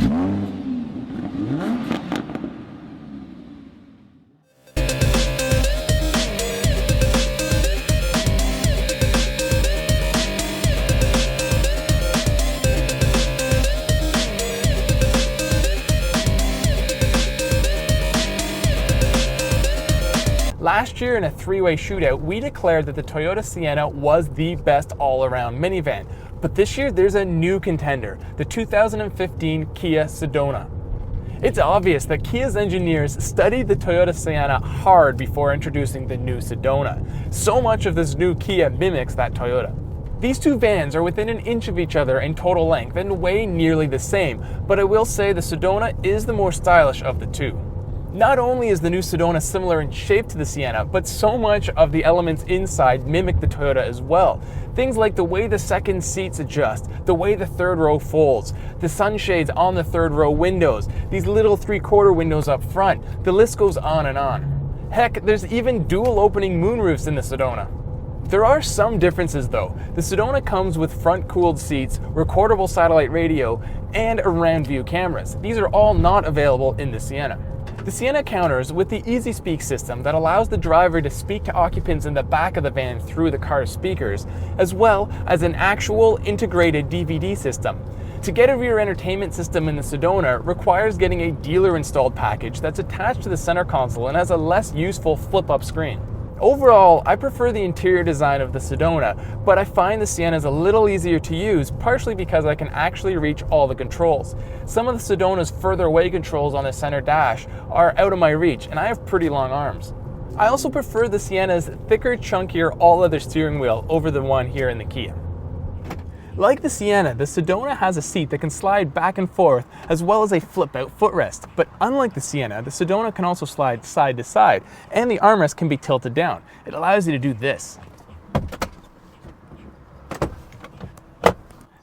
Last year in a three-way shootout, we declared that the Toyota Sienna was the best all-around minivan. But this year there's a new contender, the 2015 Kia Sedona. It's obvious that Kia's engineers studied the Toyota Sienna hard before introducing the new Sedona. So much of this new Kia mimics that Toyota. These two vans are within an inch of each other in total length and weigh nearly the same, but I will say the Sedona is the more stylish of the two. Not only is the new Sedona similar in shape to the Sienna, but so much of the elements inside mimic the Toyota as well. Things like the way the second seats adjust, the way the third row folds, the sunshades on the third row windows, these little 3/4 windows up front, the list goes on and on. Heck, there's even dual opening moonroofs in the Sedona. There are some differences though. The Sedona comes with front cooled seats, recordable satellite radio, and around view cameras. These are all not available in the Sienna. The Sienna counters with the Easy Speak system that allows the driver to speak to occupants in the back of the van through the car's speakers, as well as an actual integrated DVD system. To get a rear entertainment system in the Sedona requires getting a dealer installed package that's attached to the center console and has a less useful flip-up screen. Overall, I prefer the interior design of the Sedona, but I find the Sienna is a little easier to use, partially because I can actually reach all the controls. Some of the Sedona's further away controls on the center dash are out of my reach, and I have pretty long arms. I also prefer the Sienna's thicker, chunkier, all-leather steering wheel over the one here in the Kia. Like the Sienna, the Sedona has a seat that can slide back and forth as well as a flip-out footrest. But unlike the Sienna, the Sedona can also slide side to side, and the armrest can be tilted down. It allows you to do this.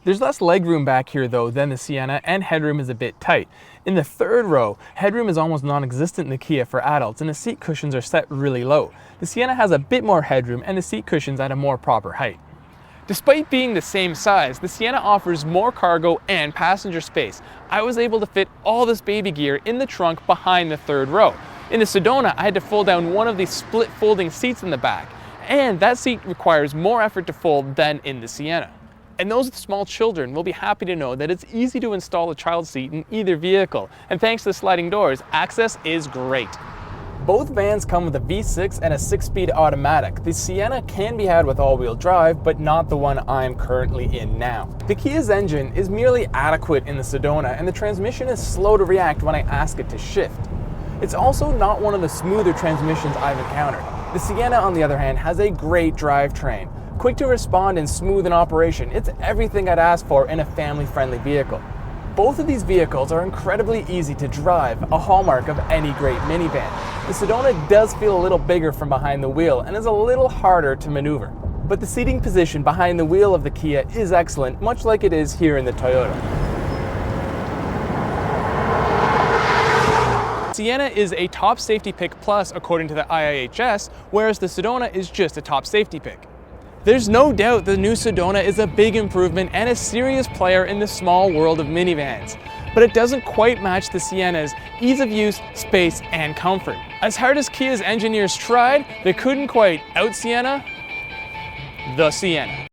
There's less legroom back here though than the Sienna, and headroom is a bit tight. In the third row, headroom is almost non-existent in the Kia for adults, and the seat cushions are set really low. The Sienna has a bit more headroom, and the seat cushions at a more proper height. Despite being the same size, the Sienna offers more cargo and passenger space. I was able to fit all this baby gear in the trunk behind the third row. In the Sedona, I had to fold down one of these split folding seats in the back, and that seat requires more effort to fold than in the Sienna. And those with small children will be happy to know that it's easy to install a child seat in either vehicle, and thanks to the sliding doors, access is great. Both vans come with a V6 and a 6-speed automatic. The Sienna can be had with all-wheel drive, but not the one I'm currently in now. The Kia's engine is merely adequate in the Sedona, and the transmission is slow to react when I ask it to shift. It's also not one of the smoother transmissions I've encountered. The Sienna, on the other hand, has a great drivetrain. Quick to respond and smooth in operation, it's everything I'd ask for in a family-friendly vehicle. Both of these vehicles are incredibly easy to drive, a hallmark of any great minivan. The Sedona does feel a little bigger from behind the wheel and is a little harder to maneuver. But the seating position behind the wheel of the Kia is excellent, much like it is here in the Toyota. Sienna is a top safety pick plus according to the IIHS, whereas the Sedona is just a top safety pick. There's no doubt the new Sedona is a big improvement and a serious player in the small world of minivans, but it doesn't quite match the Sienna's ease of use, space, and comfort. As hard as Kia's engineers tried, they couldn't quite out-Sienna the Sienna.